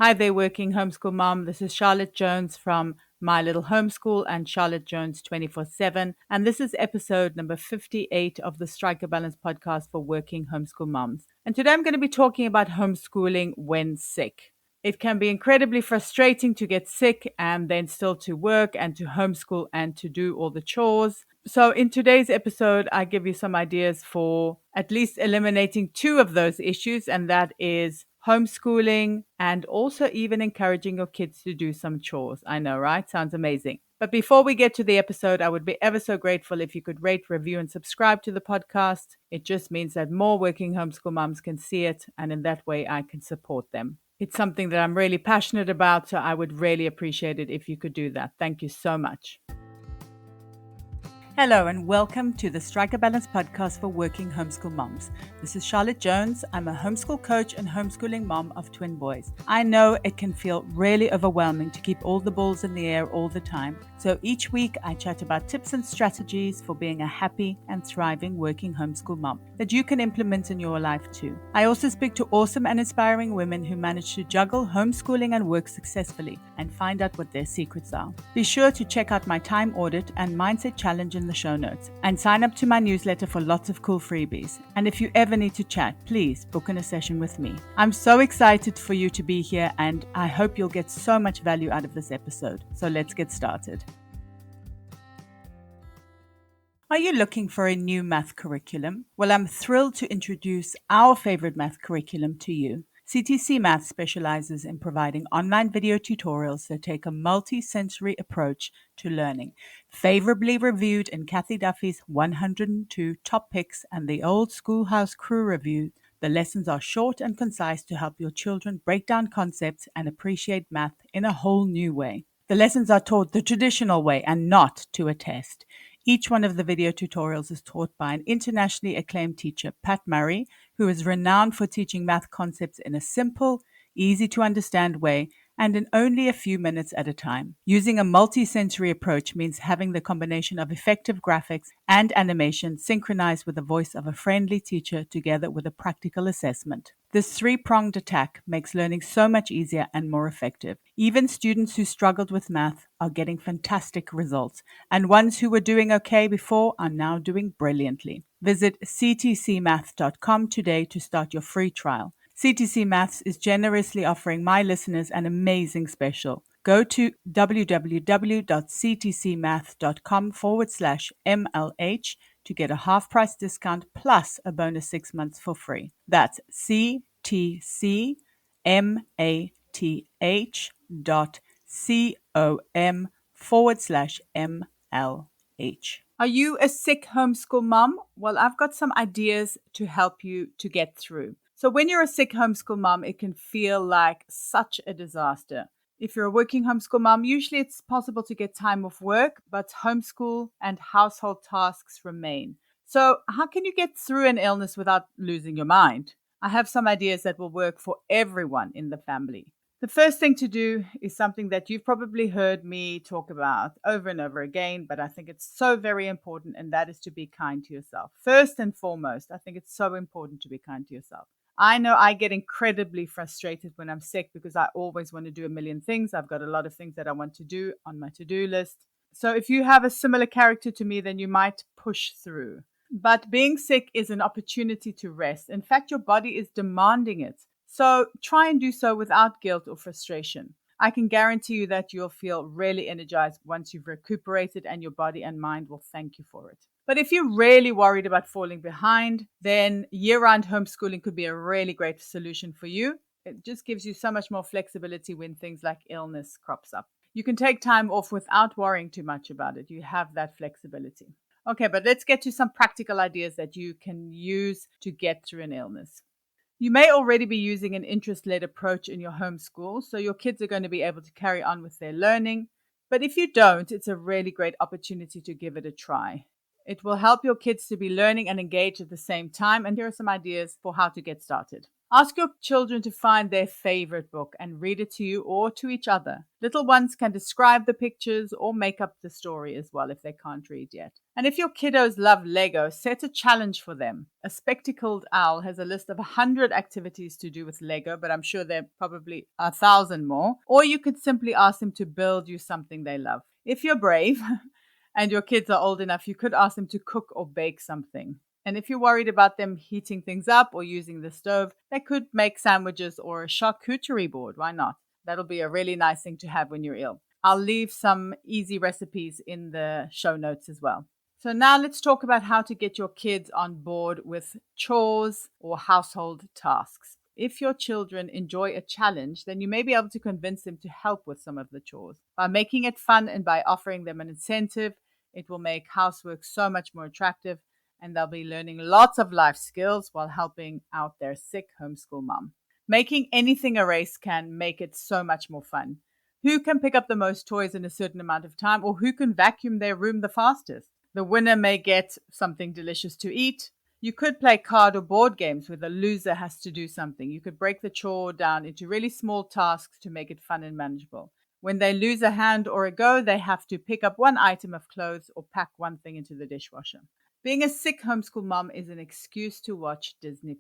Hi there, working homeschool mom. This is Charlotte Jones from My Little Homeschool and Charlotte Jones 24/7. And this is episode number 58 of the Strike a Balance podcast for working homeschool moms. And today I'm going to be talking about homeschooling when sick. It can be incredibly frustrating to get sick and then still to work and to homeschool and to do all the chores. So in today's episode, I give you some ideas for at least eliminating two of those issues, and that is homeschooling and also even encouraging your kids to do some chores. I know, right? Sounds amazing. But before we get to the episode, I would be ever so grateful if you could rate, review, and subscribe to the podcast. It just means that more working homeschool moms can see it, and in that way, I can support them. It's something that I'm really passionate about, so I would really appreciate it if you could do that. Thank you so much. Hello and welcome to the Strike a Balance podcast for working homeschool moms. This is Charlotte Jones. I'm a homeschool coach and homeschooling mom of twin boys. I know it can feel really overwhelming to keep all the balls in the air all the time. So each week I chat about tips and strategies for being a happy and thriving working homeschool mom that you can implement in your life too. I also speak to awesome and inspiring women who manage to juggle homeschooling and work successfully and find out what their secrets are. Be sure to check out my time audit and mindset challenge in the show notes and sign up to my newsletter for lots of cool freebies. And if you ever need to chat, please book in a session with me. I'm so excited for you to be here and I hope you'll get so much value out of this episode. So let's get started. Are you looking for a new math curriculum? Well, I'm thrilled to introduce our favorite math curriculum to you. CTCMath specializes in providing online video tutorials that take a multi-sensory approach to learning. Favorably reviewed in Cathy Duffy's 102 top picks and the old Schoolhouse crew review, the lessons are short and concise to help your children break down concepts and appreciate math in a whole new way. The lessons are taught the traditional way and not to a test. Each one of the video tutorials is taught by an internationally acclaimed teacher, Pat Murray, who is renowned for teaching math concepts in a simple, easy to understand way and in only a few minutes at a time. Using a multi-sensory approach means having the combination of effective graphics and animation synchronized with the voice of a friendly teacher together with a practical assessment. This three-pronged attack makes learning so much easier and more effective. Even students who struggled with math are getting fantastic results, and ones who were doing okay before are now doing brilliantly. Visit ctcmath.com today to start your free trial. CTC Maths is generously offering my listeners an amazing special. Go to www.ctcmath.com/MLH to get a half-price discount plus a bonus 6 months for free. That's ctcmath.com/MLH. Are you a sick homeschool mom? Well, I've got some ideas to help you to get through. So when you're a sick homeschool mom, it can feel like such a disaster. If you're a working homeschool mom, usually it's possible to get time off work, but homeschool and household tasks remain. So how can you get through an illness without losing your mind? I have some ideas that will work for everyone in the family. The first thing to do is something that you've probably heard me talk about over and over again, but I think it's so very important, and that is to be kind to yourself. First and foremost, I think it's so important to be kind to yourself. I know I get incredibly frustrated when I'm sick because I always want to do a million things. I've got a lot of things that I want to do on my to-do list. So if you have a similar character to me, then you might push through. But being sick is an opportunity to rest. In fact, your body is demanding it. So try and do so without guilt or frustration. I can guarantee you that you'll feel really energized once you've recuperated, and your body and mind will thank you for it. But if you're really worried about falling behind, then year-round homeschooling could be a really great solution for you. It just gives you so much more flexibility when things like illness crops up. You can take time off without worrying too much about it. You have that flexibility. Okay, but let's get to some practical ideas that you can use to get through an illness. You may already be using an interest-led approach in your homeschool, so your kids are going to be able to carry on with their learning. But if you don't, it's a really great opportunity to give it a try. It will help your kids to be learning and engaged at the same time, and here are some ideas for how to get started. Ask your children to find their favorite book and read it to you or to each other. Little ones can describe the pictures or make up the story as well if they can't read yet. And if your kiddos love Lego, set a challenge for them. A Spectacled Owl has a list of 100 activities to do with Lego, but I'm sure there are probably 1,000 more. Or you could simply ask them to build you something they love. If you're brave and your kids are old enough, you could ask them to cook or bake something. And if you're worried about them heating things up or using the stove, they could make sandwiches or a charcuterie board. Why not? That'll be a really nice thing to have when you're ill. I'll leave some easy recipes in the show notes as well. So now let's talk about how to get your kids on board with chores or household tasks. If your children enjoy a challenge, then you may be able to convince them to help with some of the chores. By making it fun and by offering them an incentive, it will make housework so much more attractive, and they'll be learning lots of life skills while helping out their sick homeschool mom. Making anything a race can make it so much more fun. Who can pick up the most toys in a certain amount of time, or who can vacuum their room the fastest? The winner may get something delicious to eat. You could play card or board games where the loser has to do something. You could break the chore down into really small tasks to make it fun and manageable. When they lose a hand or a go, they have to pick up one item of clothes or pack one thing into the dishwasher. Being a sick homeschool mom is an excuse to watch Disney+.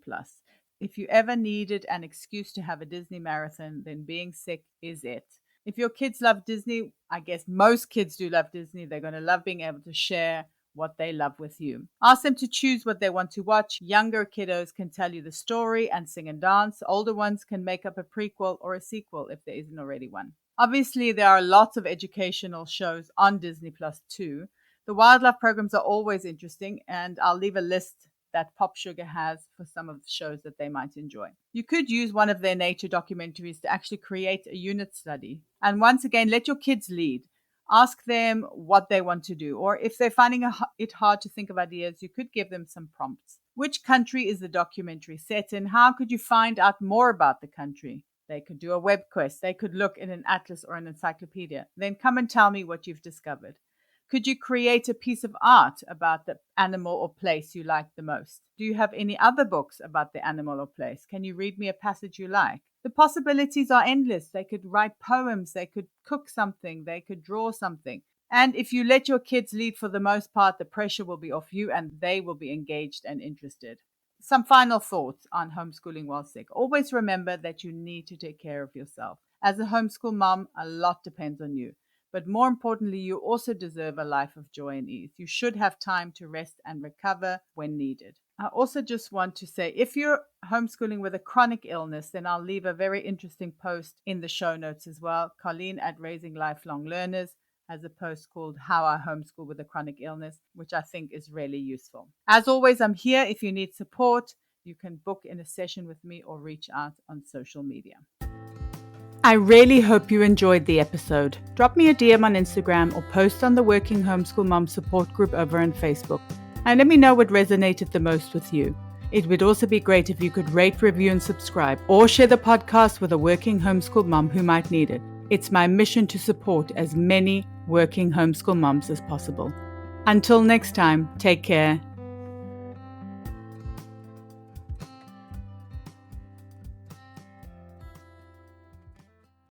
If you ever needed an excuse to have a Disney marathon, then being sick is it. If your kids love Disney, I guess most kids do love Disney, they're going to love being able to share what they love with you. Ask them to choose what they want to watch. Younger kiddos can tell you the story and sing and dance. Older ones can make up a prequel or a sequel if there isn't already one. Obviously, there are lots of educational shows on Disney Plus too. The wildlife programs are always interesting, and I'll leave a list that PopSugar has for some of the shows that they might enjoy. You could use one of their nature documentaries to actually create a unit study. And once again, let your kids lead. Ask them what they want to do, or if they're finding it hard to think of ideas, you could give them some prompts. Which country is the documentary set in? How could you find out more about the country? They could do a web quest. They could look in an atlas or an encyclopedia. Then come and tell me what you've discovered. Could you create a piece of art about the animal or place you like the most? Do you have any other books about the animal or place? Can you read me a passage you like? The possibilities are endless. They could write poems, they could cook something, they could draw something. And if you let your kids lead, for the most part, the pressure will be off you and they will be engaged and interested. Some final thoughts on homeschooling while sick. Always remember that you need to take care of yourself. As a homeschool mom, a lot depends on you. But more importantly, you also deserve a life of joy and ease. You should have time to rest and recover when needed. I also just want to say, if you're homeschooling with a chronic illness, then I'll leave a very interesting post in the show notes as well. Colleen at Raising Lifelong Learners has a post called How I Homeschool with a Chronic Illness, which I think is really useful. As always, I'm here if you need support. You can book in a session with me or reach out on social media. I really hope you enjoyed the episode. Drop me a DM on Instagram or post on the Working Homeschool Mom support group over on Facebook. And let me know what resonated the most with you. It would also be great if you could rate, review, and subscribe, or share the podcast with a working homeschool mom who might need it. It's my mission to support as many working homeschool moms as possible. Until next time, take care